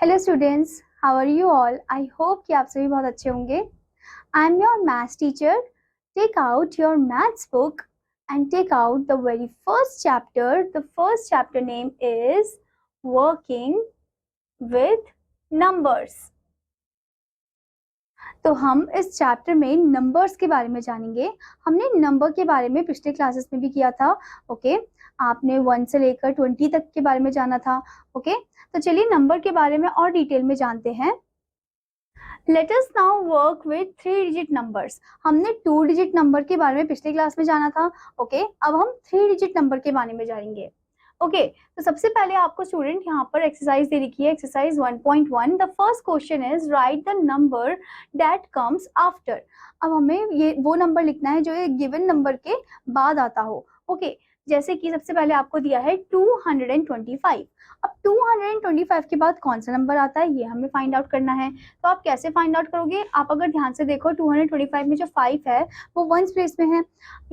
Hello students, how are you all. I hope कि आप सभी बहुत अच्छे होंगे। I am your maths teacher. Take out your maths book and take out the very first chapter. The first chapter name is working with numbers. तो हम इस chapter में नंबर्स के बारे में जानेंगे। हमने नंबर के बारे में पिछले क्लासेस में भी किया था। ओके, आपने 1 से लेकर 20 तक के बारे में जाना था। ओके, तो चलिए नंबर के बारे में और डिटेल में जानते हैं। Let us now work with 3 digit numbers. हमने 2 डिजिट नंबर के बारे में पिछले क्लास में जाना था। ओके, अब हम 3 डिजिट नंबर के बारे में जानेंगे। ओके, तो सबसे पहले आपको स्टूडेंट यहाँ पर एक्सरसाइज दे रखी है, exercise 1.1। The first question is right the number that comes after. अब हमें ये वो नंबर लिखना है जो एक गिवन नंबर के बाद आता हो। ओके, जैसे कि सबसे पहले आपको दिया है 225। अब 225 के बाद कौन सा नंबर आता है ये हमें फाइंड आउट करना है। तो आप कैसे फाइंड आउट करोगे? आप अगर ध्यान से देखो 225 में जो 5 है वो 1 प्लेस में है,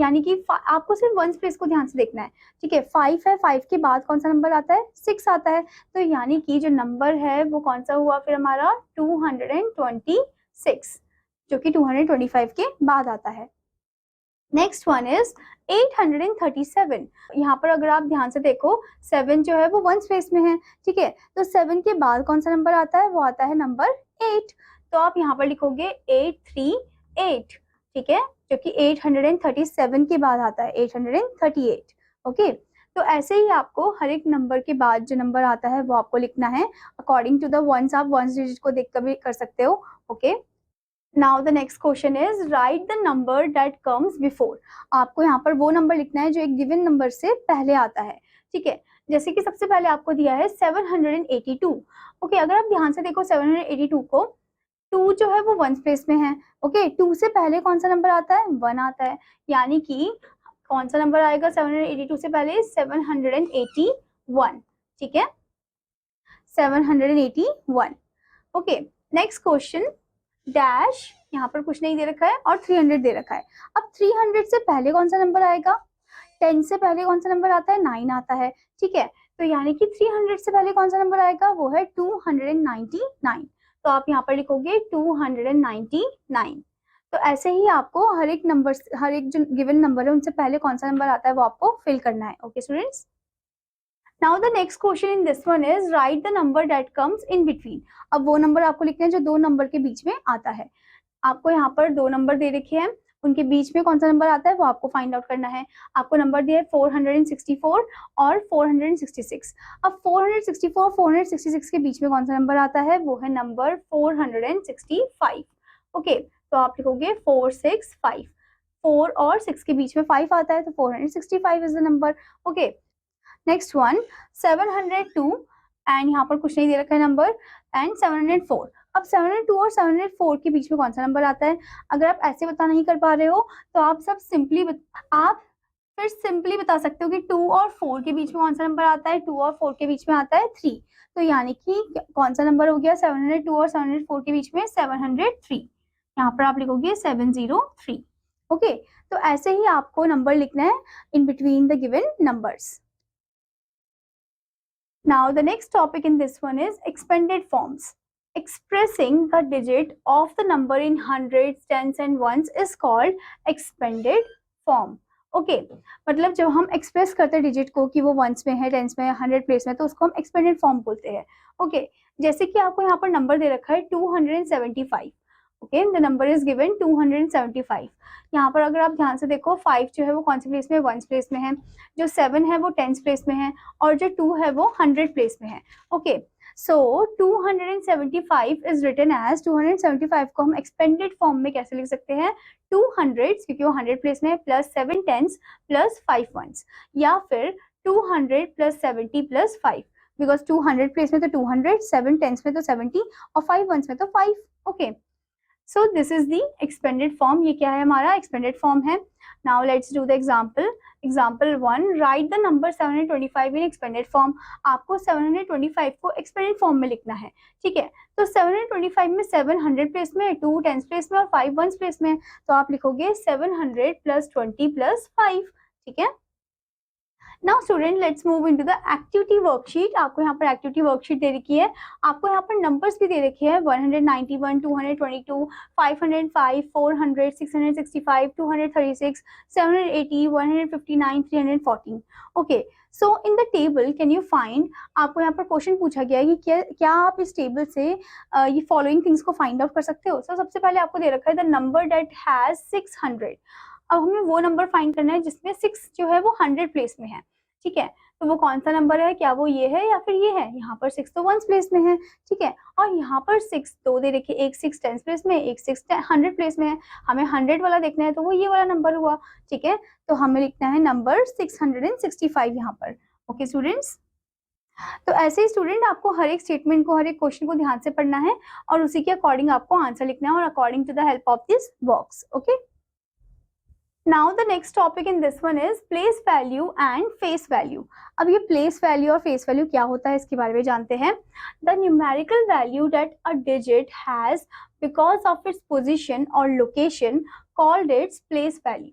यानी कि आपको सिर्फ 1 प्लेस को ध्यान से देखना है। ठीक है, 5 है, 5 के बाद कौन सा नंबर आता है? 6 आता है। तो यानी कि जो नंबर है वो कौन सा हुआ फिर हमारा? 226, जो कि 225 के बाद आता है। Next one is 837। यहाँ पर अगर आप ध्यान से देखो 7 जो है वो 1 स्पेस में है। ठीक है, तो 7 के बाद कौन सा नंबर आता है? वो आता है नंबर 8। तो आप यहाँ पर लिखोगे 838। ठीक है, जो कि 837 के बाद आता है 838। ओके, तो ऐसे ही आपको हर एक नंबर के बाद जो नंबर आता है वो आपको लिखना है अकॉर्डिंग टू द वंस। आप वंस डिजिट को देखकर भी कर सकते हो। Okay, now the next question is right the number that comes before. आपको यहाँ पर वो नंबर लिखना है जो एक गिवन नंबर से पहले आता है। ठीक है, जैसे कि सबसे पहले आपको दिया है 782। ओके, अगर आप ध्यान से देखो 782 को, 2 जो है वो 1 प्लेस में है। ओके, 2 से पहले कौन सा नंबर आता है? 1 आता है, यानी कि कौन सा नंबर आएगा 782 से पहले? 781। ठीक है, 781। ओके, नेक्स्ट क्वेश्चन डैश, यहाँ पर कुछ नहीं दे रखा है और 300 दे रखा है। अब 300 से पहले कौन सा नंबर आएगा? 10 से पहले कौन सा नंबर आता है? 9 आता है। ठीक है, तो यानी कि 300 से पहले कौन सा नंबर आएगा? वो है 299। तो आप यहाँ पर लिखोगे 299। तो ऐसे ही आपको हर एक नंबर, हर एक जो गिवन नंबर है उनसे पहले कौन सा नंबर आता है वो आपको फिल करना है। Okay students, now the next question in this one is right the number that comes in between. अब वो नंबर आपको लिखना है जो 2 नंबर के बीच में आता है। आपको यहाँ पर 2 नंबर दे रखे हैं, उनके बीच में कौन सा नंबर आता है वो आपको फाइंड आउट करना है। आपको नंबर दिया है 464 और 466। अब 464 466 के बीच में कौन सा नंबर आता है? वो है नंबर 465। ओके, तो आप लिखोगे 465। 4 और 6 के बीच में 5 आता है, तो 465 is the number. Okay, next one 702 and यहाँ पर कुछ नहीं दे रखा है नंबर, एंड 704। अब 702 और 704 के बीच में कौन सा नंबर आता है? अगर आप ऐसे बता नहीं कर पा रहे हो तो आप सब आप फिर सिंपली बता सकते हो कि 2 और 4 के बीच में कौन सा नंबर आता है? 2 और 4 के बीच में आता है 3। तो यानी कि कौन सा नंबर हो गया 702 और 704 के बीच में? 703। यहाँ पर आप लिखोगे 703। ओके, तो ऐसे ही आपको नंबर लिखना है in between the given numbers. Now the next topic in this one is expanded forms. Expressing the digit of the number in hundreds, tens and ones is called expanded form. Okay, मतलब जब हम express करते हैं digit को कि वो once में है, टेंस में है, 100 प्लेस में, तो उसको हम एक्सपेंडेड फॉर्म बोलते हैं। ओके, जैसे कि आपको यहाँ पर नंबर दे रखा है 275। Okay, the number is given 275। यहाँ पर अगर आप ध्यान से देखो 5 जो है वो कौन से प्लेस में? 1 प्लेस में है। जो 7 है वो 10 प्लेस में है और जो 2 है वो 100 प्लेस में है। Okay, so 275 is written as 275 को हम एक्सपेंडेड फॉर्म में कैसे लिख सकते हैं? 200 क्योंकि वो 100 प्लेस में है, प्लस 7 टेंस प्लस 5 वंस, या फिर 200 प्लस 70 प्लस 5, बिकॉज 200 प्लेस में तो 200, 7 टेंस में तो 70 और 5 वंस में तो 5। Okay, so this is the expanded form. ये क्या है? हमारा एक्सपेंडेड फॉर्म है। Now let's do the example. Example 1, right the number 725 in expanded form. आपको 725 को एक्सपेंडेड फॉर्म में लिखना है। ठीक है, तो 725 में 700 प्लेस में, 2 टेंस प्लेस में और 5 वंस प्लेस में, तो आप लिखोगे 700 प्लस 20 प्लस 5। ठीक है, now student let's move into the activity worksheet. आपको यहाँ पर एक्टिविटी वर्कशीट दे रखी है, आपको यहाँ पर नंबर्स भी दे रखे हैं 191, 222, 505, 400, 665, 236, 780, 159, 314। Okay, so in the table can you find, आपको यहाँ पर क्वेश्चन पूछा गया है कि क्या आप इस टेबल से ये फॉलोइंग थिंग्स को फाइंड आउट कर सकते हो। सबसे पहले आपको दे रखा है द नंबर दैट हैज 600। अब हमें वो नंबर फाइंड करना है जिसमें 6 जो है वो 100 प्लेस में है, ठीक है। तो वो कौन सा नंबर है, क्या वो ये है या फिर ये है। यहाँ पर 6 तो 1 प्लेस में है, ठीक है, और यहाँ पर 6 दो दे रखे, एक 6 10 प्लेस में, एक 6 100 प्लेस में है। हमें 100 वाला देखना है तो वो ये वाला नंबर हुआ, ठीक है। तो हमें लिखना है नंबर 665 यहाँ पर। ओके स्टूडेंट्स, तो ऐसे ही स्टूडेंट आपको हर एक स्टेटमेंट को, हर एक क्वेश्चन को ध्यान से पढ़ना है और उसी के अकॉर्डिंग आपको आंसर लिखना है और according to the help of this box. Okay, now the next topic in this one is place value and face value. अब ये प्लेस वैल्यू और फेस वैल्यू क्या होता है इसके बारे में जानते हैं। The numerical value that a digit has because of its position और location called its place value.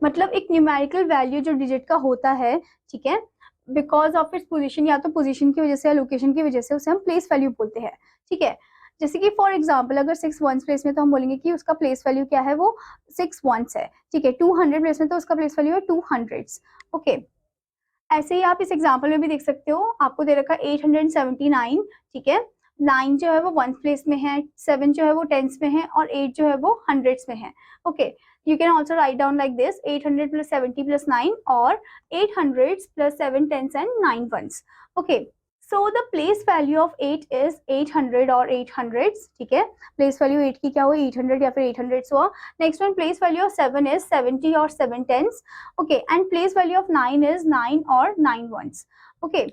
मतलब एक न्यूमेरिकल वैल्यू जो डिजिट का होता है, ठीक है, बिकॉज ऑफ इट्स पोजीशन, या तो पोजीशन की वजह से या लोकेशन की वजह से, उसे हम प्लेस वैल्यू बोलते हैं, ठीक है। जैसे कि फॉर एग्जांपल अगर 6 1s प्लेस में तो हम बोलेंगे कि उसका प्लेस वैल्यू क्या है, वो 6 1s है, ठीक है। 200 प्लेस में तो उसका प्लेस वैल्यू है 200s। ओके, ऐसे ही आप इस एग्जांपल में भी देख सकते हो, आपको दे रखा है 879, ठीक है। 9 जो है वो 1 प्लेस में है, 7 जो है वो 10s में है और 8 जो है वो 100s में है। Okay, you can also write down like this 800 plus 70 plus 9 or 800s plus 7 10s and 9 1s. Okay, so the place value of 8 is 800 or 800s, ठीक है। place value 8 की क्या हुई, 800 या फिर 800s हुआ। next one place value of 7 is 70 or 7 10s. Okay, and place value of 9 is 9 or 9 1s. Okay,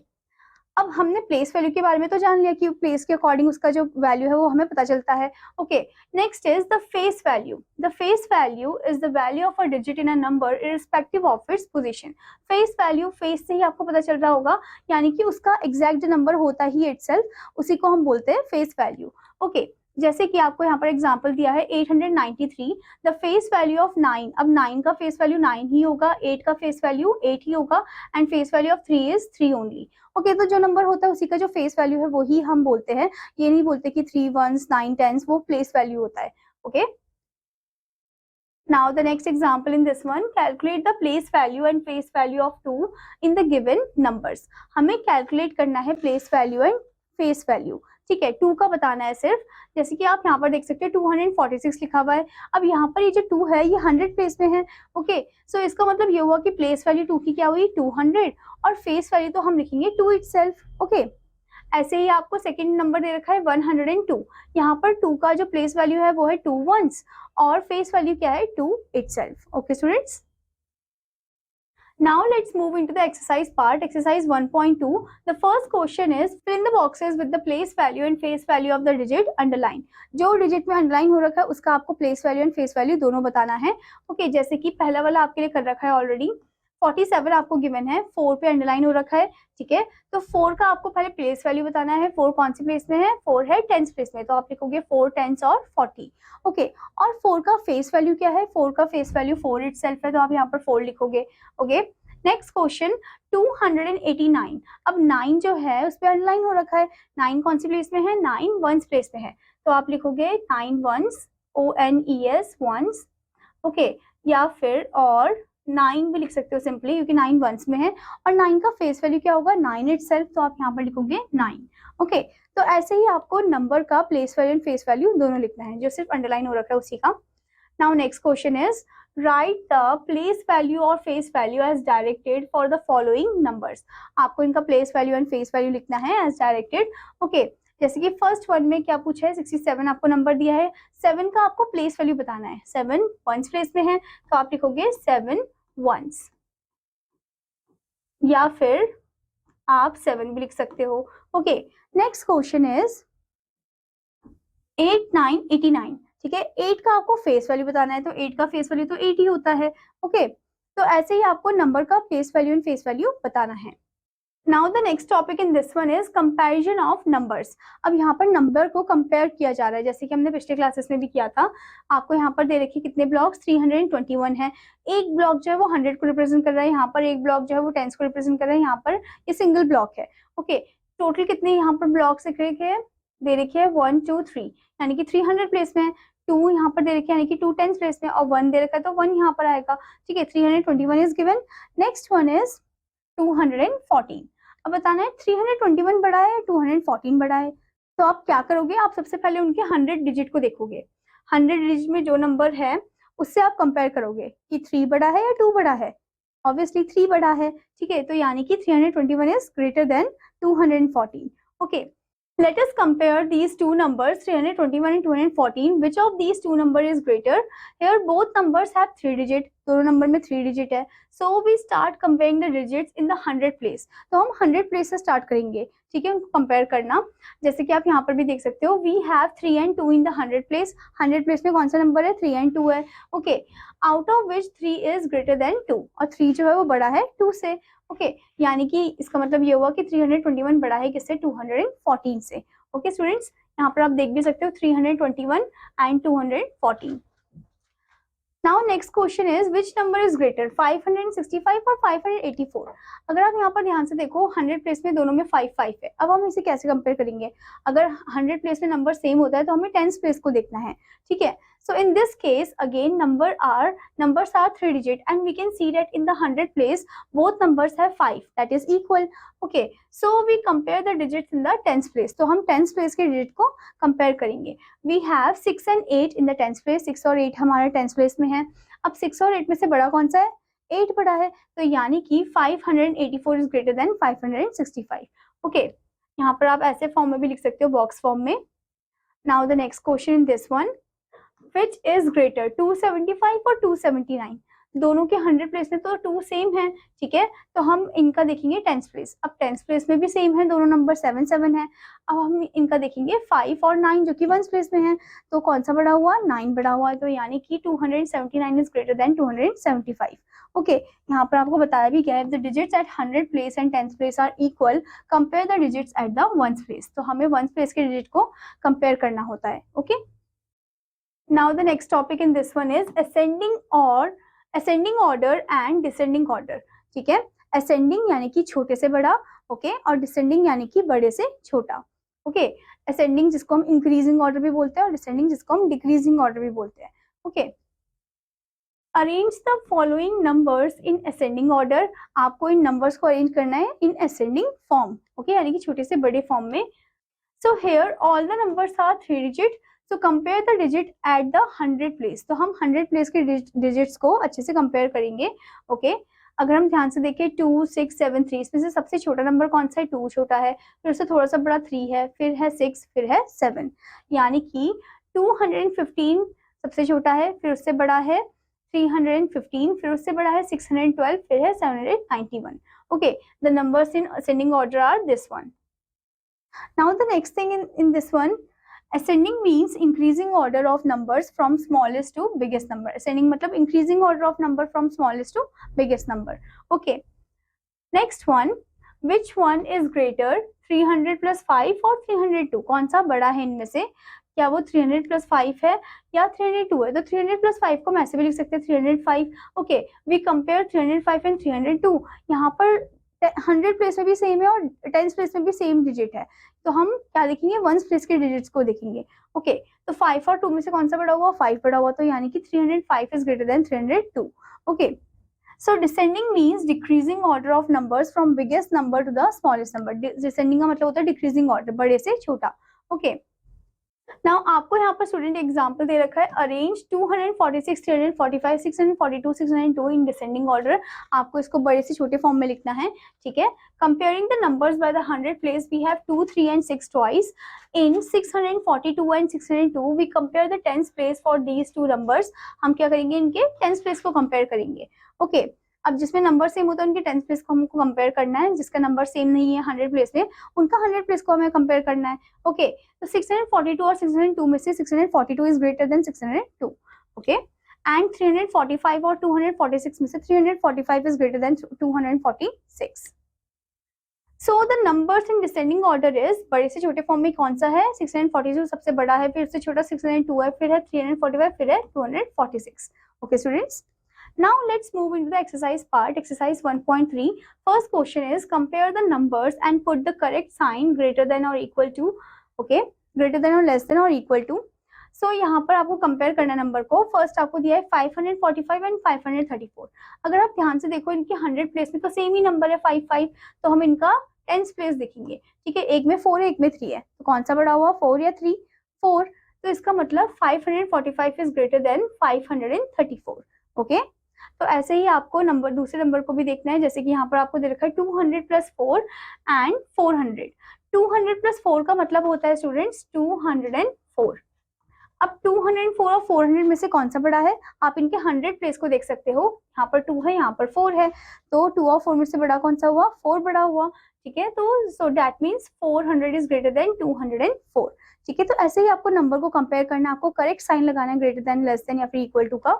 अब हमने प्लेस वैल्यू के बारे में तो जान लिया कि प्लेस के अकॉर्डिंग उसका जो वैल्यू है वो हमें पता चलता है। Okay, next is the face value. The face value is the value of a digit in a number irrespective of its position. Face value, face से ही आपको पता चल रहा होगा, यानी कि उसका एग्जैक्ट नंबर होता ही इटसेल्फ, उसी को हम बोलते हैं फेस वैल्यू। ओके, जैसे कि आपको यहाँ पर एग्जांपल दिया है 893, द फेस वैल्यू ऑफ 9। अब 9 का फेस वैल्यू 9 ही होगा, 8 का फेस वैल्यू 8 ही होगा and face value of 3 is 3 only. Okay, तो जो नंबर होता है उसी का जो फेस वैल्यू है वही हम बोलते हैं, ये नहीं बोलते कि 3 1s 9 10s, वो प्लेस वैल्यू होता है। Okay, now the next example in this one, calculate the place value and face value of 2 in the given numbers। हमें कैलकुलेट करना है place value and face value, ठीक है। 2 का बताना है सिर्फ, जैसे कि आप यहाँ पर देख सकते हैं 246 लिखा हुआ है। अब यहाँ पर ये जो 2 है ये 100 प्लेस में है। ओके, सो इसका मतलब ये हुआ कि प्लेस वैल्यू 2 की क्या हुई 200 और फेस वैल्यू तो हम लिखेंगे 2 इटसेल्फ। ओके, ऐसे ही आपको सेकंड नंबर दे रखा है 102। यहाँ पर 2 का जो प्लेस वैल्यू है वो है 2 1s और फेस वैल्यू क्या है 2 itself. Okay students, now let's move into the exercise part, exercise 1.2. the first question is fill in the boxes with the place value and face value of the digit underline। जो digit में underline हो रखा है उसका आपको place value and face value दोनों बताना है। ओके, जैसे कि पहला वाला आपके लिए कर रखा है ऑलरेडी, 47 आपको गिवन है, 4 पे अंडरलाइन हो रखा है, ठीक है। तो 4 का आपको पहले प्लेस वैल्यू बताना है, 4 कौन सी प्लेस में है, 4 है 10th प्लेस में, तो आप लिखोगे 4 10s और 40। ओके, और 4 का फेस वैल्यू क्या है, 4 का फेस वैल्यू 4 इटसेल्फ है, तो आप यहाँ पर 4 लिखोगे। Okay, next question 289। अब 9 जो है उस पर अंडरलाइन हो रखा है, 9 कौन सी प्लेस में है, 9 1s प्लेस में है, तो आप लिखोगे 9 1s ONES 1s। ओके, या फिर और 9 भी लिख सकते हो सिंपली, क्योंकि 9 1s में है और 9 का फेस वैल्यू क्या होगा 9 इटसेल्फ, तो आप यहाँ पर लिखोगे 9। ओके, तो ऐसे ही आपको नंबर का place value and face value दोनों लिखना है, जो सिर्फ अंडरलाइन हो रखा है उसी का। Now next question is write the place value or face value as directed for the following numbers। आपको इनका place value and face value लिखना है as directed। ओके, जैसे कि फर्स्ट वन में क्या पूछा है 67 आपको नंबर दिया है, 7 का आपको प्लेस वैल्यू बताना है, 7 1s प्लेस में है, तो आप लिखोगे 7 1s, या फिर आप 7 भी लिख सकते हो। ओके, नेक्स्ट क्वेश्चन इज 8 9 89, ठीक है। 8 का आपको फेस वैल्यू बताना है, तो 8 का फेस वैल्यू तो 8 ही होता है। ओके, तो ऐसे ही आपको नंबर का place value and face value बताना है। Now the next topic in this one is comparison of numbers. अब यहाँ पर नंबर को कंपेयर किया जा रहा है, जैसे कि हमने पिछले क्लासेस में भी किया था। आपको यहाँ पर दे रखी कितने ब्लॉक्स, 321 है। एक ब्लॉक जो है वो 100 को रिप्रेजेंट कर रहा है, यहाँ पर एक ब्लॉक जो है वो 10 को रिप्रेजेंट कर रहा है, यहाँ पर ये सिंगल ब्लॉक है। ओके, टोटल कितने यहाँ पर ब्लॉक्स दे रखे है 1 2 3, यानी कि 300 प्लेस में है। 2 यहाँ पर दे रखे यानी कि 2 10 प्लेस में, और 1 दे रखा है तो 1 यहाँ पर आएगा। ठीक है, 321 is given. Next one is 214। अब बताना है 321 बड़ा है या 214 बड़ा है। तो आप क्या करोगे, आप सबसे पहले उनके 100 डिजिट को देखोगे। 100 डिजिट में जो नंबर है उससे आप कंपेयर करोगे कि 3 बड़ा है या 2 बड़ा है। ऑब्वियसली 3 बड़ा है। ठीक है, तो यानी कि 321 is greater than 214। Okay, let us compare these two numbers 321 and 214. which of these two number is greater? Here both numbers have 3 digit, दोनों नंबर में 3 डिजिट है। so we start comparing the digits in the 100 place। तो हम 100 place से start करेंगे। ठीक है, उनको कंपेयर करना। जैसे कि आप यहाँ पर भी देख सकते हो, we have 3 and 2 in the 100 place। 100 place में कौन सा नंबर है, 3 and 2 है। Okay, out of which 3 is greater than 2, और 3 जो है वो बड़ा है 2 से। ओके, यानी कि इसका मतलब ये हुआ कि 321 बड़ा है किससे, 214 से। ओके स्टूडेंट्स, यहाँ पर आप देख भी सकते हो 321 and 214। Now next question is which number is greater, 565 और 584। अगर आप यहाँ पर ध्यान से देखो, 100 प्लेस में दोनों में 5 5 है। अब हम इसे कैसे कंपेयर करेंगे, अगर 100 प्लेस में नंबर सेम होता है तो हमें 10 प्लेस को देखना है। ठीक है, so in this case again numbers are 3 digit and we can see that in the 100 place both numbers have 5, that is equal। okay, so we compare the digits in the 10th place। तो हम 10th place के digit को compare करेंगे। we have 6 and 8 in the 10th place। 6 और 8 हमारे 10th place में है। अब 6 और 8 में से बड़ा कौन सा है, 8 बड़ा है। तो यानी कि 584 is greater than 565। okay, यहाँ पर आप ऐसे फॉर्म में भी लिख सकते हो, बॉक्स फॉर्म में। now the next question in this one, which is greater, 275 और 279। दोनों के 100 प्लेस में तो 2 सेम है। ठीक है, तो हम इनका देखेंगे 10th प्लेस। अब 10th प्लेस में भी सेम है, दोनों नंबर 7 7 है। अब हम इनका देखेंगे 5 और 9 जो कि 1st प्लेस में है, तो कौन सा बड़ा हुआ, 9 बड़ा हुआ। तो यानी कि 279 इज ग्रेटर देन 275। ओके, यहाँ पर आपको बताया भी गया है, the digits at 100 place and 10th place are equal, compare the digits at the 1st place. तो हमें 1st प्लेस के डिजिट को कंपेयर करना होता है। Okay, now the next topic in this one is ascending order and descending order। ठीक है, ascending यानी कि छोटे से बड़ा, ओके, और descending यानी कि बड़े से छोटा। ओके, ascending जिसको हम increasing order भी बोलते हैं और descending जिसको हम decreasing order भी बोलते हैं। Okay, arrange the following numbers in ascending order. आपको इन नंबर्स को अरेंज करना है इन असेंडिंग फॉर्म। ओके, यानी कि छोटे से बड़े फॉर्म में। So here all the numbers are 3 digit. तो compare the digit at the 100 place. तो हम 100 प्लेस के डिजिट्स को अच्छे से कंपेयर करेंगे। ओके, अगर हम ध्यान से देखें 2 6 7 3, इसमें से सबसे छोटा नंबर कौन सा है, 2 छोटा है, फिर उससे थोड़ा सा बड़ा 3 है, फिर है 6, फिर है 7। यानी कि 215 सबसे छोटा है, फिर उससे बड़ा है 315, फिर उससे बड़ा है 612, फिर है 791। Okay, the numbers in ascending order are this one. Now the next thing in this one, ascending means increasing order of numbers from smallest to biggest number। ascending मतलब increasing order of number from smallest to biggest number। okay, next one, which one is greater, 300 plus 5 और 302। कौन सा बड़ा है इनमें से, क्या वो 300 plus 5 है या 302 है। तो 300 plus 5 को मैं ऐसे भी लिख सकते हैं 305। Okay, we compare 305 and 302। यहाँ पर 100 प्लेस में भी सेम है और 10th प्लेस में भी सेम डिजिट है। तो हम क्या देखेंगे, 1st प्लेस के डिजिट्स को देखेंगे। ओके, तो 5 और 2 में से कौन सा बड़ा हुआ, 5 बड़ा हुआ। तो यानी कि 305 is greater than 302। Okay, so descending means decreasing order of numbers from biggest number two the smallest number. Descending का मतलब होता है डिक्रीजिंग ऑर्डर, बड़े से छोटा। ओके, नाउ आपको यहाँ पर स्टूडेंट एग्जांपल दे रखा है, अरेंज 246 345 642 602 इन डिसेंडिंग ऑर्डर। आपको इसको बड़े से छोटे फॉर्म में लिखना है। ठीक है, comparing the numbers by the 100 place we have 2 3 and 6 twice. In 642 and 602 we compare the 10th place for these two numbers. हम क्या करेंगे, इनके 10th प्लेस को कंपेयर करेंगे। ओके, अब जिसमें नंबर सेम होता है उनके 10th प्लेस को हमको कंपेयर करना है, जिसका नंबर सेम नहीं है 100 प्लेस में उनका 100 प्लेस को हमें कंपेयर करना है। ओके, तो 642 और 602 में से 642 is greater than 602। Okay, and 345 और 246 में से 345 is greater than 246। So the numbers in descending order is, बड़े से छोटे फॉर्म में कौन सा है, 642 सबसे बड़ा है, फिर उससे छोटा 602 है, फिर है 345, फिर है 246. Okay students, now let's move into the exercise part. Exercise 1.3. First question is compare the numbers and put the correct sign greater than or equal to. Okay, greater than or less than or equal to. So यहाँ पर आपको compare करना number को. First आपको दिया है 545 and 534. अगर आप ध्यान से देखो इनके 100 प्लेस में तो सेम ही नंबर है 55, तो हम इनका टेंस प्लेस देखेंगे. ठीक है, एक में 4 है, एक में 3 है, तो कौन सा बड़ा हुआ, 4 या 3? 4. तो इसका मतलब 545 इज ग्रेटर देन 534. ओके, तो ऐसे ही आपको नंबर, दूसरे नंबर को भी देखना है. जैसे कि यहाँ पर आपको दे रखा है 200 प्लस 4 एंड 400. 200 प्लस 4 का मतलब होता है स्टूडेंट्स 204. अब 204 और 400 में से कौन सा बड़ा है, आप इनके 100 प्लेस को देख सकते हो. यहाँ पर 2 है, यहाँ पर 4 है, तो 2 और 4 में से बड़ा कौन सा हुआ, 4 बड़ा हुआ. ठीक है, तो so that means 400 is greater than 204. ठीक है, तो ऐसे ही आपको नंबर को कंपेयर करना है, आपको करेक्ट साइन लगाना है ग्रेटर देन, लेस देन या फिर इक्वल टू का.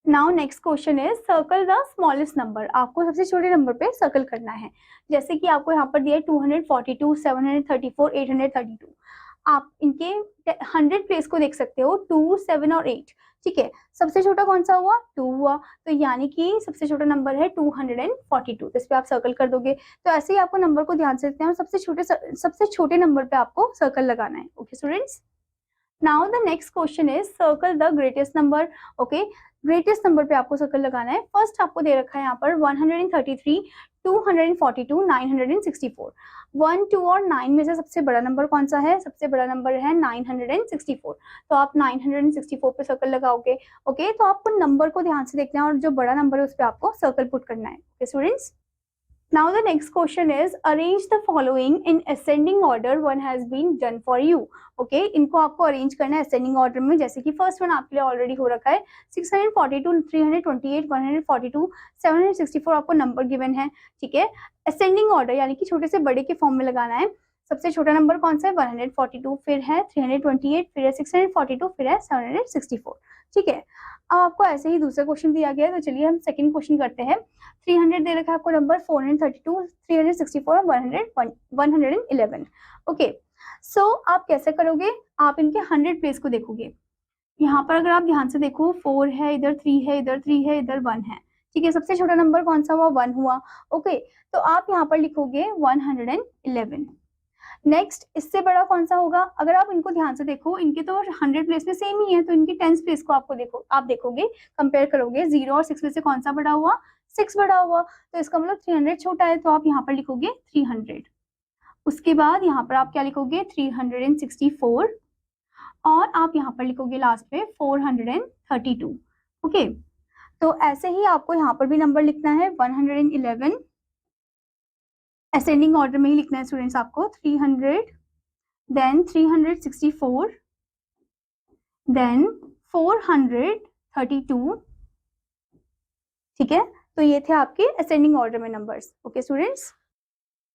Now next question is circle the smallest number. आपको सबसे छोटे नंबर पे सर्कल करना है. जैसे कि आपको यहाँ पर दिया है 242, 734, 832. आप इनके 100 प्लेस को देख सकते हो, 2, 7 और 8. ठीक है, सबसे छोटा कौन सा हुआ, 2 हुआ, तो यानी कि सबसे छोटा नंबर है 242. इस पे आप सर्कल कर दोगे. तो ऐसे ही आपको नंबर को ध्यान से देखते हैं, सबसे छोटे नंबर पे आपको सर्कल लगाना है. Okay students, now the next question is circle the greatest number. Okay, greatest number पे आपको सर्कल लगाना है. फर्स्ट आपको दे रखा है यहाँ पर 133, 242, 964. 1, 2 और 9 में से सबसे बड़ा नंबर कौन सा है, सबसे बड़ा नंबर है 964. तो आप 964 पे सर्कल लगाओगे. ओके, तो आपको नंबर को ध्यान से देखना है और जो बड़ा नंबर है उस पर आपको सर्कल पुट करना है. Okay students, now the next question is arrange the following in ascending order. One has been done for you. Okay, इनको आपको अरेंज करना है ascending order में. जैसे कि फर्स्ट वन आपके लिए ऑलरेडी हो रखा है, 642, 328, 142, 764 आपको नंबर गिवन है. ठीक है, ascending order यानी कि छोटे से बड़े के फॉर्म में लगाना है. सबसे छोटा नंबर कौन सा है, 142, फिर है 328, फिर है 642, फिर है 764. ठीक है, अब आपको ऐसे ही दूसरा क्वेश्चन दिया गया है, तो चलिए हम सेकंड क्वेश्चन करते हैं. 300 दे रखा है आपको नंबर, 432, 364 और 111. ओके, सो आप कैसे करोगे, आप इनके 100 प्लेस को देखोगे. यहाँ पर अगर आप ध्यान से देखो 4 है, इधर 3 है, इधर 3 है, इधर 1 है. ठीक है, सबसे छोटा नंबर कौन सा हुआ, 1 हुआ. ओके, तो आप यहाँ पर लिखोगे 111. नेक्स्ट, इससे बड़ा कौन सा होगा, अगर आप इनको ध्यान से देखो इनके तो 100 प्लेस में सेम ही है, तो इनकी 10 प्लेस को आप देखोगे, कंपेयर करोगे. 0 और 6 में से कौन सा बड़ा हुआ, 6 बड़ा हुआ, तो इसका मतलब 300 छोटा है, तो आप यहाँ पर लिखोगे 300. उसके बाद यहाँ पर आप क्या लिखोगे, 364, और आप यहाँ पर लिखोगे लास्ट पे 432. ओके, तो ऐसे ही आपको यहाँ पर भी नंबर लिखना है 111. असेंडिंग ऑर्डर में ही लिखना है स्टूडेंट्स आपको. 300, देन 364, देन 432. ठीक है, तो ये थे आपके असेंडिंग ऑर्डर में numbers. Okay students,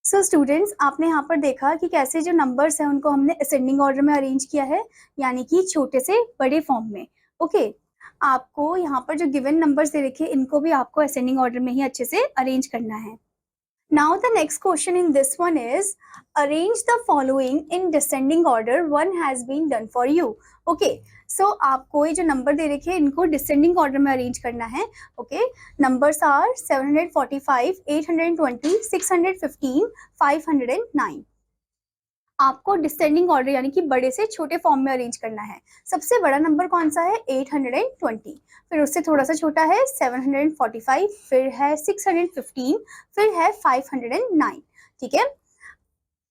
so students आपने यहाँ पर देखा कि कैसे जो नंबर्स हैं उनको हमने असेंडिंग ऑर्डर में अरेंज किया है, यानी कि छोटे से बड़े फॉर्म में. ओके, आपको यहाँ पर जो गिवन नंबर्स दे रखे इनको भी आपको असेंडिंग ऑर्डर में ही अच्छे से अरेंज करना है. Now the next question in this one is arrange the following in descending order. One has been done for you. Okay, so आपको ये जो नंबर दे रखे हैं इनको डिसेंडिंग ऑर्डर में अरेंज करना है. Okay, numbers are 745, 820, 615, 509. आपको डिसेंडिंग ऑर्डर यानी कि बड़े से छोटे फॉर्म में अरेंज करना है. सबसे बड़ा नंबर कौन सा है, 820, फिर उससे थोड़ा सा छोटा है 745, फिर है 615, फिर है 509. ठीक है,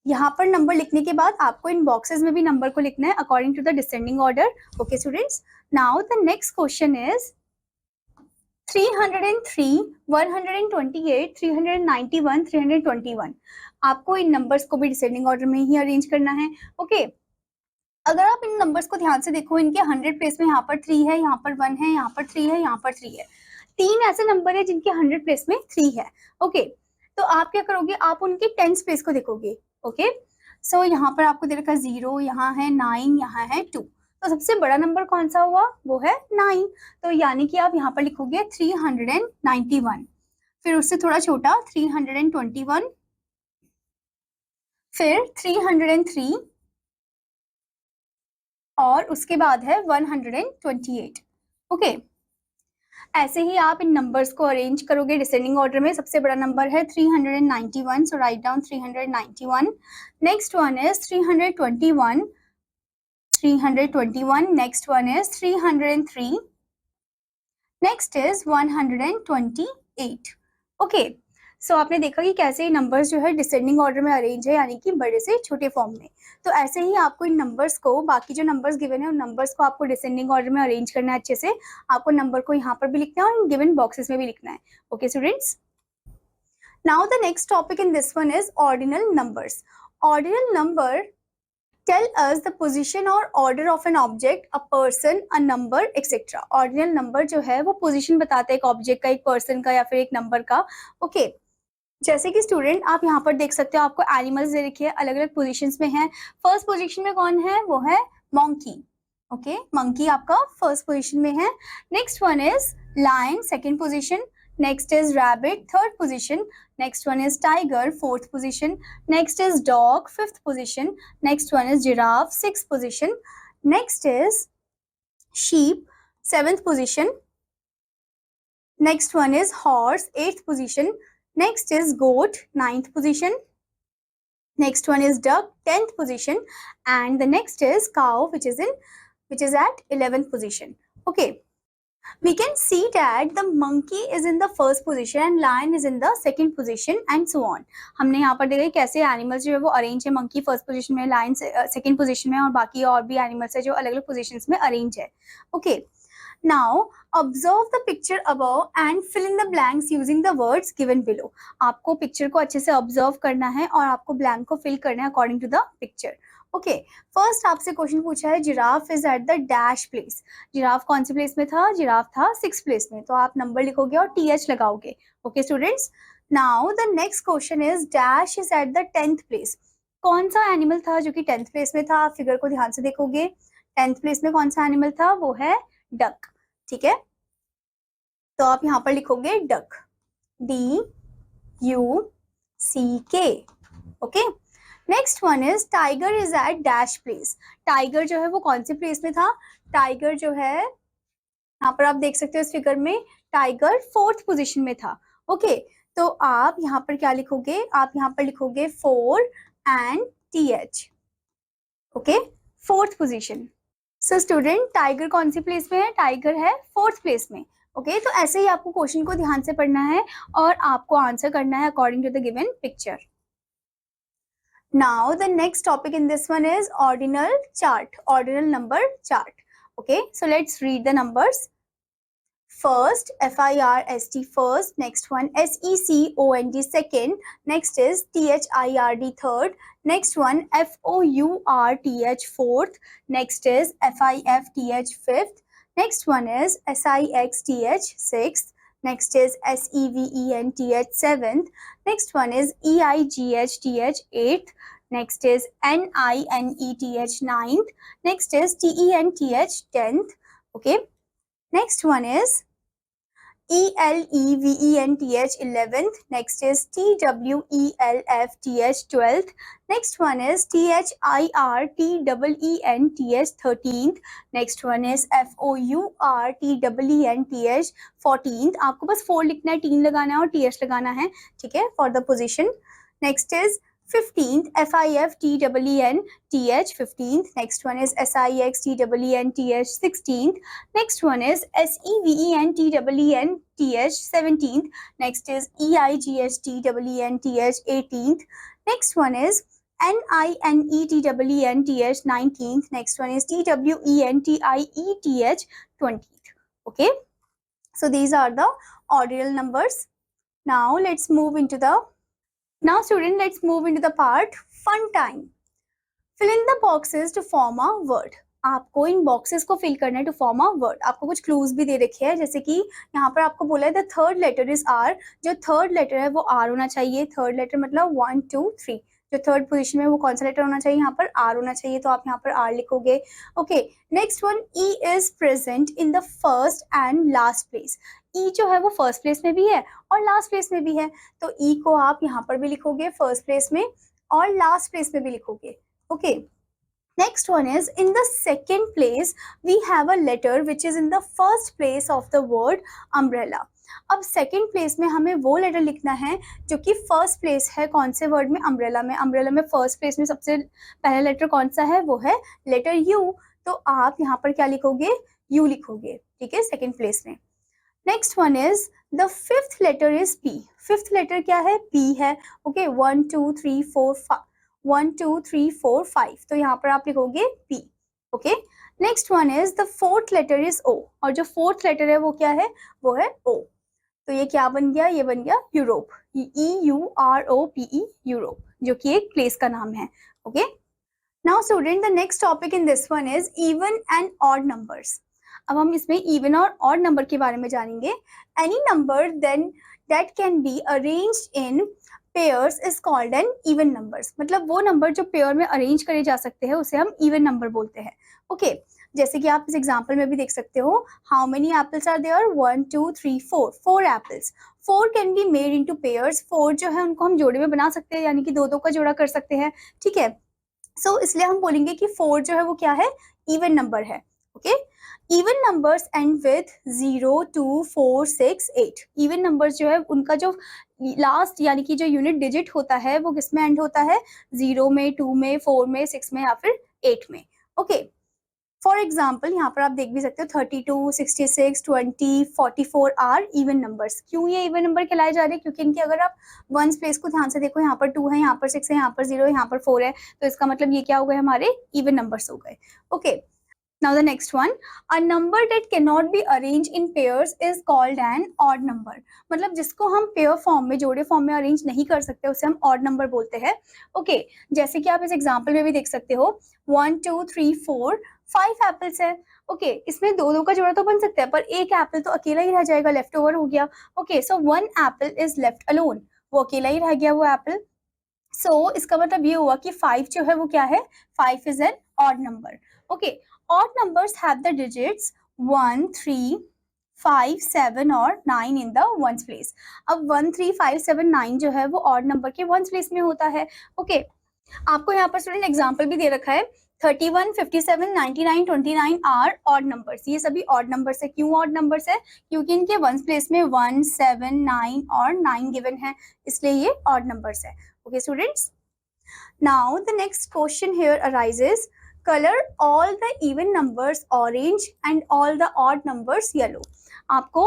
यहाँ पर नंबर लिखने के बाद आपको इन बॉक्सेस में भी नंबर को लिखना है according to the descending order. Okay students, now the next question is 303, 128, 391, 321. आपको इन नंबर्स को भी डिसेंडिंग ऑर्डर में ही अरेंज करना है. ओके, अगर आप इन नंबर्स को ध्यान से देखो इनके 100 प्लेस में यहाँ पर 3 है, यहाँ पर 1 है, यहाँ पर 3 है, यहाँ पर 3 है. 3 ऐसे नंबर है जिनके 100 प्लेस में 3 है. ओके, तो आप क्या करोगे, आप उनके 10 प्लेस को देखोगे. ओके, सो यहाँ पर आपको दे रखा 0, यहाँ है 9, यहाँ है 2. तो सबसे बड़ा नंबर कौन सा हुआ, वो है 9. तो यानी कि आप यहाँ पर लिखोगे 391, फिर उससे थोड़ा छोटा 321, फिर 303 और उसके बाद है 128। ओके, ऐसे ही आप इन नंबर्स को अरेंज करोगे डिसेंडिंग ऑर्डर में। सबसे बड़ा नंबर है 391, so write down 391। Next one is 321, 321। Next one is 303। Next is 128। Okay, so आपने देखा कि कैसे नंबर्स जो है डिसेंडिंग ऑर्डर में अरेंज है, यानी कि बड़े से छोटे फॉर्म में। तो ऐसे ही आपको इन नंबर्स को, बाकी जो नंबर्स गिवन है उन नंबर्स को आपको डिसेंडिंग ऑर्डर में अरेंज करना है अच्छे से। आपको नंबर को यहाँ पर भी लिखना है और गिवन बॉक्सेस में भी लिखना है। Okay students, now the next topic in this one is ordinal numbers. Ordinal number tell us the position or order of an object, a person, a number, etc. Ordinal number जो है वो position बताते हैं एक object का, एक person का या फिर एक नंबर का। ओके, जैसे कि स्टूडेंट आप यहाँ पर देख सकते हो, आपको एनिमल्स दे रखे हैं, अलग अलग पोजीशंस में हैं। फर्स्ट पोजीशन में कौन है? वो है मंकी। ओके, मंकी आपका फर्स्ट पोजीशन में है। Next one is lion, second position. Next is rabbit, third position. Next one is tiger, fourth position. Next is dog, fifth position. Next one is giraffe, sixth position. Next is sheep, seventh position. Next one is horse, eighth position. Next is goat, ninth position. Next one is duck, 10th position. And the next is cow, which is at 11th position. Okay. We can see that the monkey is in the first position and lion is in the second position and so on. हमने यहाँ पर देखा कैसे animals जो है वो arrange है। Monkey first position में, लायन सेकंड पोजीशन में और बाकी और भी एनिमल्स है जो अलग अलग पोजीशंस में अरेंज है। Okay, now observe the picture above and fill in the blanks using the words given below. आपको पिक्चर को अच्छे से ऑब्जर्व करना है और आपको ब्लैंक को फिल करना है according to the picture. Okay, first आपसे क्वेश्चन पूछा है giraffe is at the dash place. Giraffe कौन सी प्लेस में था? जिराफ था 6th प्लेस में, तो आप नंबर लिखोगे और TH लगाओगे। Okay students, now the next question is dash is at the 10th place. कौन सा एनिमल था जो कि 10th प्लेस में था? आप फिगर को ध्यान से देखोगे, 10th प्लेस में कौन सा एनिमल था? वो है डक। ठीक है, तो आप यहाँ पर लिखोगे duck, DUCK। Okay, next one is tiger is at dash place. Tiger जो है वो कौन सी प्लेस में था? टाइगर जो है यहाँ पर आप देख सकते हो इस फिगर में, टाइगर 4th पोजीशन में था। ओके, तो आप यहाँ पर क्या लिखोगे? आप यहाँ पर लिखोगे 4 and TH। Okay, 4th position. So student, tiger कौन सी प्लेस में है? टाइगर है 4th प्लेस में। ओके, तो ऐसे ही आपको क्वेश्चन को ध्यान से पढ़ना है और आपको आंसर करना है according to the given picture. Now the next topic in this one is ordinal chart, ordinal number chart. Okay, so let's read the numbers. First, FIRST first. Next one SECOND second. Next is THIRD third. Next one FOURTH fourth. Next is FIFTH fifth. Next one is SIXTH sixth. Next is SEVENTH seventh. Next one is EIGHTH eighth. Next is NINETH ninth. Next is TENTH 10th. Okay. Next one is ELEVENTH 11th. Next is TWELFTH 12th. Next one is THIRTEENTH 13th. Next one is FOURTEENTH 14th. आपको बस 4 लिखना है, 3 लगाना है और TH लगाना है, ठीक है, for the position. Next is 15th, FIFTEENTH 15th. Next one is SIXTEENTH 16th. Next one is SEVENTEENTH 17th. Next is EIGHTEENTH 18th. Next one is NINETEENTH 19th. Next one is TWENTIETH 20th. Okay, so these are the ordinal numbers. Now let's move into the part fun time. Fill in the boxes to form a word. आपको इन boxes को fill करना है to form a word. आपको कुछ clues भी दे रखे हैं, जैसे कि यहाँ पर आपको बोला है the third letter is R। जो थर्ड लेटर है वो R होना चाहिए। थर्ड लेटर मतलब 1 2 3। जो थर्ड पोजीशन में वो कौन सा लेटर होना चाहिए? यहाँ पर R होना चाहिए, तो आप यहाँ पर R लिखोगे। Okay, next one, E is present in the first and last place. E जो है वो फर्स्ट प्लेस में भी है और लास्ट प्लेस में भी है, तो E को आप यहाँ पर भी लिखोगे फर्स्ट प्लेस में और लास्ट प्लेस में भी लिखोगे। Okay, next one is in the second place we have a letter which is in the first place of the word umbrella। अब सेकेंड प्लेस में हमें वो लेटर लिखना है जो कि फर्स्ट प्लेस है कौन से वर्ड में, अम्ब्रेला में। अम्ब्रेला में फर्स्ट प्लेस में सबसे पहला लेटर कौन सा है, वो है लेटर यू। तो आप यहाँ पर क्या लिखोगे, यू लिखोगे, ठीक है, सेकेंड प्लेस में। Next one is the fifth letter is P. Fifth letter क्या है, पी है। ओके, 1 2 3 4 5, 1 2 3 4 5, तो यहाँ पर आप लिखोगे P. Okay, next one is the fourth letter is O, और जो फोर्थ लेटर है वो क्या है, वो है ओ। तो ये क्या बन गया, ये बन गया यूरोप, EUROPE, यूरोप, जो कि एक प्लेस का नाम है। Okay, now student the next topic in this one is even and odd numbers. अब हम इसमें इवन और ऑड नंबर के बारे में जानेंगे। Any number then that can be arranged in pairs is called an even numbers. मतलब वो नंबर जो पेयर में अरेंज करे जा सकते हैं उसे हम इवन नंबर बोलते हैं। ओके, जैसे कि आप इस एग्जांपल में भी देख सकते हो, how many apples are there, 1 2 3 4, 4 apples. 4 can be made into pairs. 4 जो है उनको हम जोड़े में बना सकते हैं, यानी कि दो दो का जोड़ा कर सकते हैं, ठीक है। सो इसलिए हम बोलेंगे कि 4 जो है वो क्या है, इवन नंबर है। Okay, even numbers and with 0 2 4 6 8। Even numbers जो है उनका जो लास्ट यानी कि जो यूनिट डिजिट होता है वो किस में एंड होता है, 0 में, 2 में, 4 में, 6 में या फिर 8 में। ओके, फॉर एग्जाम्पल यहाँ पर आप देख भी सकते हो 32 66 20 44 आर इवन नंबर्स। क्यों ये इवन नंबर कहलाए जा रहे हैं, क्योंकि इनके अगर आप वंस प्लेस को ध्यान से देखो, यहाँ पर 2 है, यहाँ पर 6 है, यहाँ पर 0 है, यहाँ पर 4 है, तो इसका मतलब ये क्या हो गए, हमारे इवन नंबर्स हो गए। Okay, now the next one, a number that cannot be arranged in pairs is called an odd number। मतलब जिसको हम पेयर फॉर्म में, जोड़े फॉर्म में अरेंज नहीं कर सकते उसे हम ऑड नंबर बोलते हैं। ओके, जैसे कि आप इस एग्जांपल में भी देख सकते हो, 1 2 3 4 5 एप्पल्स है। ओके, इसमें दो दो का जोड़ा तो बन सकता है, पर एक एप्पल तो अकेला ही रह जाएगा, लेफ्ट ओवर हो गया। Okay, so 1 Apple is left alone, वो अकेला ही रह गया वो एप्पल। सो इसका मतलब ये हुआ कि 5 जो है वो क्या है, 5 is an odd number. Okay, odd numbers have the digits 1 3 5 7 और 9 in the ones place। अब 1 3 5 7 9 जो है वो odd number के ones place में होता है। ओके, आपको यहाँ पर स्टूडेंट एग्जांपल भी दे रखा है, 31 57 99 29 आर ऑड नंबर्स। ये सभी ऑड नंबर्स है। क्यों ऑड नंबर्स है, क्योंकि इनके वंस प्लेस में 1 7 9 और 9 गिवन है, इसलिए ये ऑड नंबर्स है। Okay students, now the next question here arises, color all the even numbers orange and all the odd numbers yellow। आपको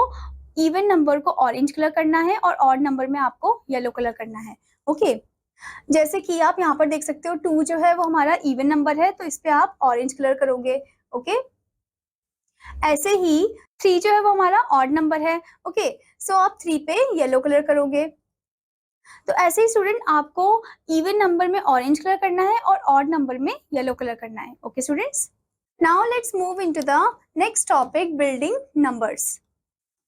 even number को orange कलर करना है और odd number में आपको yellow कलर करना है। ओके, जैसे कि आप यहाँ पर देख सकते हो 2 जो है वो हमारा even नंबर है, तो इस पे आप orange कलर करोगे। ओके, ऐसे ही 3 जो है वो हमारा odd नंबर है। ओके, सो आप 3 पे yellow कलर करोगे। तो ऐसे ही स्टूडेंट आपको इवन नंबर में ऑरेंज कलर करना है और ऑड नंबर में येलो कलर करना है। Okay students, now let's move into the next topic, building numbers.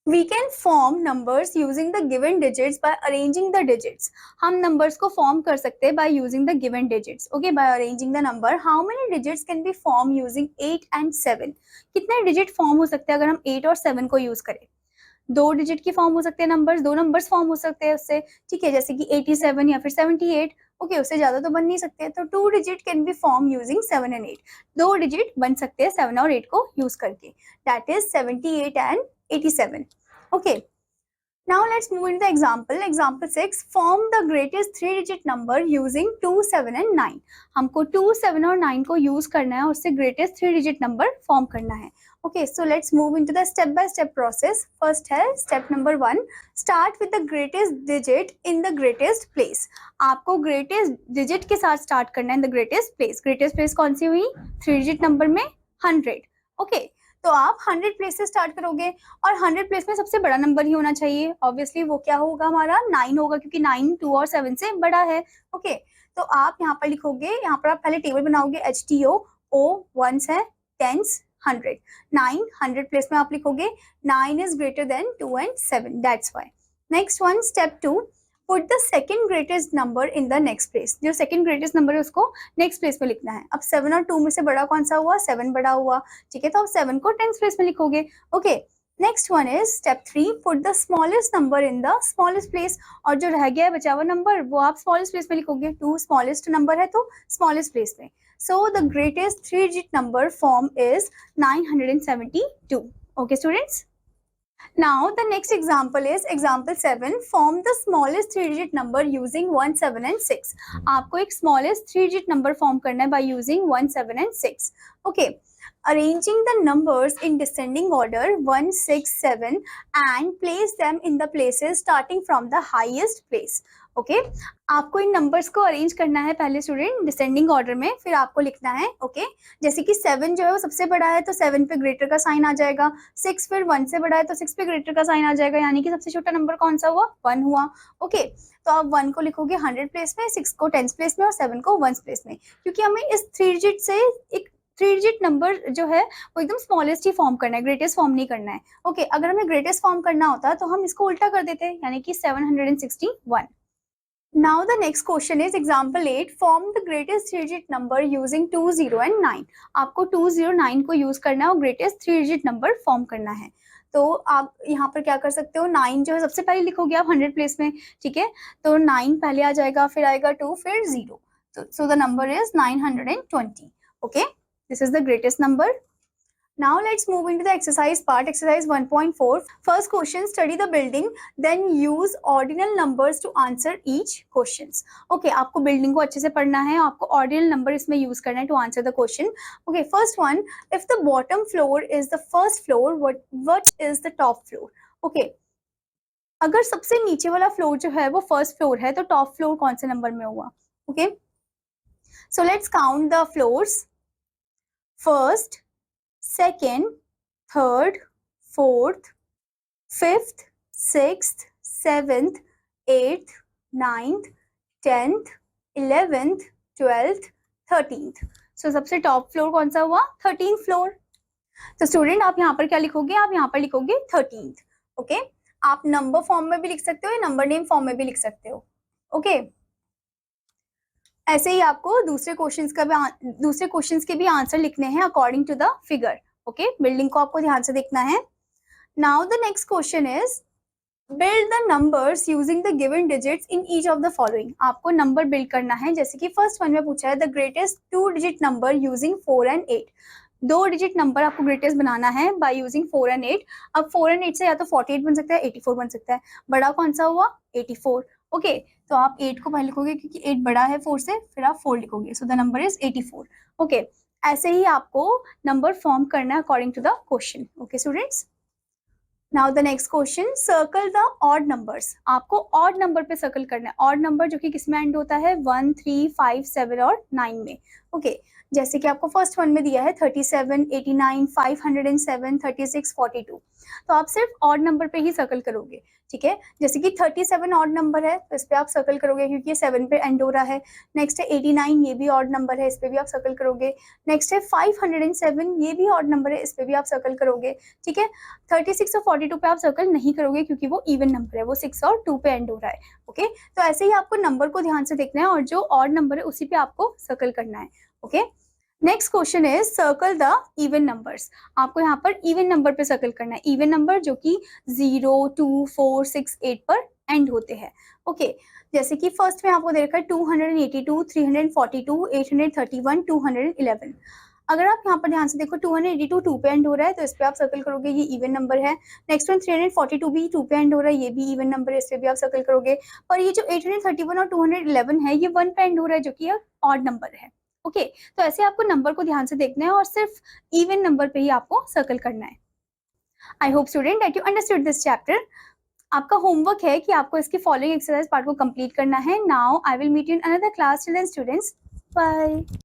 We can form numbers using the given digits by arranging the digits. हम numbers को form कर सकते हैं by using the given digits. Okay, bye arranging the number, how many digits can be form using 8 and 7। कितने digit form हो सकते हैं अगर हम 8 और 7 को यूज करें। 2 डिजिट की फॉर्म हो सकते हैं नंबर्स, 2 नंबर्स फॉर्म हो सकते हैं उससे, ठीक है, जैसे कि 87 या फिर 78। ओके, उससे ज्यादा तो बन नहीं सकते, तो 2 digit can be form using 7 and 8। 2 digit बन सकते हैं 7 और 8 को यूज करके, that is 78 and 87। Okay, now let's move into the example 6, form the greatest 3 digit number using 2 7 and 9। हमको 2 7 और 9 को यूज करना है और उससे greatest 3 digit number फॉर्म करना है। Okay, so let's move into the step by step process। First है step number 1, start with the greatest digit in the greatest place। आपको greatest digit के साथ start करना है in the greatest place। greatest place कौन सी हुई, 3 digit number में 100। Okay, तो आप 100 प्लेस से स्टार्ट करोगे और 100 प्लेस में सबसे बड़ा नंबर ही होना चाहिए। ऑब्वियसली वो क्या होगा, हमारा 9 होगा, क्योंकि 9 2 और 7 से बड़ा है। ओके, तो आप यहाँ पर लिखोगे, यहाँ पर आप पहले टेबल बनाओगे, HTO, O वंस है, टेंस 100, 9 100 प्लेस में आप लिखोगे 9 is greater than 2 and 7, that's why। next one, step 2, put the second greatest number in the next place। जो second greatest number है उसको next place में लिखना है। अब 7 और 2 में से बड़ा कौन सा हुआ, 7 बड़ा हुआ, ठीक है, तो आप 7 को 10th place में लिखोगे। Okay, next one is step 3, put the smallest number in the smallest place. और जो रह गया है बचा हुआ नंबर वो आप स्मॉलेस्ट प्लेस में लिखोगे। 2 स्मॉलेस्ट नंबर है तो स्मॉलेस्ट प्लेस में। So the greatest 3 digit number form is 972. Okay students, now the next example is example 7, form the smallest 3 digit number using 1, 7 and 6. आपको एक smallest 3 digit number form करना है by using 1, 7 and 6. Okay, arranging the numbers in descending order 1, 6, 7 and place them in the places starting from the highest place. Okay आपको इन numbers को arrange करना है पहले student descending order में, फिर आपको लिखना है ओके। जैसे कि 7 जो है वो सबसे बड़ा है तो 7 पे ग्रेटर का साइन आ जाएगा, 6 फिर 1 से बड़ा है तो 6 पे ग्रेटर का साइन आ जाएगा, यानी कि सबसे छोटा नंबर कौन सा हुआ, 1 हुआ। ओके तो आप 1 को लिखोगे 100 प्लेस में, 6 को 10 प्लेस में और 7 को 1 प्लेस में, क्योंकि हमें इस 3 डिजिट से एक 3 डिजिट नंबर जो है वो एकदम स्मॉलेस्ट ही फॉर्म करना है, ग्रेटेस्ट फॉर्म नहीं करना है। ओके अगर हमें ग्रेटेस्ट फॉर्म करना होता तो हम इसको उल्टा कर देते, यानी कि 761। Now the next question is example 8, form the greatest 3 digit number using 2, 0 and 9. आपको 2, 0, 9 को यूज करना है और ग्रेटेस्ट 3 डिजिट नंबर फॉर्म करना है। तो आप यहाँ पर क्या कर सकते हो, 9 जो है सबसे पहले लिखोगे आप 100 प्लेस में, ठीक है, तो 9 पहले आ जाएगा, फिर आएगा 2, फिर 0, so the number is 920. Okay, this is the greatest number. Now let's move into the exercise part, exercise 1.4. First question, study the building, then use ordinal numbers to answer each questions. Okay, आपको building को अच्छे से पढ़ना है, आपको ordinal number इसमें use करना है to answer the question. Okay, first one, if the bottom floor is the first floor, what is the top floor? Okay, अगर सबसे नीचे वाला फ्लोर जो है वो फर्स्ट फ्लोर है तो टॉप फ्लोर कौन से नंबर में हुआ? Okay, so let's count the floors. First, second, third, fourth, fifth, sixth, seventh, eighth, ninth, 10th, 11th, 12th, 13th. So सबसे टॉप फ्लोर कौन सा हुआ? 13th floor. तो स्टूडेंट आप यहाँ पर क्या लिखोगे? आप यहाँ पर लिखोगे 13th। ओके आप नंबर फॉर्म में भी लिख सकते हो या नंबर नेम फॉर्म में भी लिख सकते हो। ओके ऐसे ही आपको दूसरे क्वेश्चंस के भी आंसर लिखने हैं according to the figure. Okay building को आपको ध्यान से देखना है। Now the next question is build the numbers using the given digits in each of the following. आपको नंबर बिल्ड करना है, जैसे कि फर्स्ट वन में पूछा है the greatest 2 digit number using 4 and 8। 2 digit number आपको ग्रेटेस्ट बनाना है बाय यूजिंग 4 and 8। अब 4 and 8 से या तो 48 बन सकता है, 84 बन सकता है। बड़ा कौन सा हुआ? 84। ओके तो आप 8 को पहले लिखोगे क्योंकि 8 बड़ा है 4 से, फिर आप 4 लिखोगे, so the number is 84। Okay ऐसे ही आपको नंबर फॉर्म करना है according to the question. Okay students, now the next question, circle the odd numbers. आपको ऑड नंबर पे सर्कल करना है। ऑड नंबर जो कि किस में एंड होता है? 1, 3, 5, 7 और 9 में। ओके जैसे कि आपको फर्स्ट वन में दिया है 37, 89, 507, 36, 42, तो आप सिर्फ ऑड नंबर पे ही सर्कल करोगे, ठीक है। जैसे कि 37 ऑड नंबर है तो इस पे आप सर्कल करोगे क्योंकि ये 7 पे एंड हो रहा है। नेक्स्ट है 89, ये भी ऑड नंबर है, इस पे भी आप सर्कल करोगे। नेक्स्ट है 507, ये भी ऑड नंबर है, इस पे भी आप सर्कल करोगे, ठीक है। 36 और 42 पे आप सर्कल नहीं करोगे क्योंकि वो इवन नंबर है, वो 6 और 2 पे एंड हो रहा है। ओके तो ऐसे ही आपको नंबर को ध्यान से देखना है और जो ऑड नंबर है उसी पे आपको सर्कल करना है। Okay next question is circle the even numbers. आपको यहाँ पर इवन नंबर पे सर्कल करना है, इवन नंबर जो कि 0, 2, 4, 6, 8 पर एंड होते हैं। ओके जैसे कि फर्स्ट में आपको दे रखा है 282, 342, 831, 211। अगर आप यहाँ पर ध्यान से देखो 282 2 पे एंड हो रहा है तो इस पे आप सर्कल करोगे, ये इवन नंबर है। नेक्स्ट वन 342 भी 2 पे एंड हो रहा है, ये भी इवन नंबर है, इस पे भी आप सर्कल करोगे। और ये जो 831 और 211 है ये 1 पे एंड हो रहा है जो कि ऑड नंबर है। ओके तो ऐसे आपको नंबर को ध्यान से देखना है और सिर्फ इवन नंबर पे ही आपको सर्कल करना है। I hope student that you understood this chapter. आपका होमवर्क है कि आपको इसके फॉलोइंग एक्सरसाइज पार्ट को कंप्लीट करना है। Now I will meet you in another class. Till then students, bye.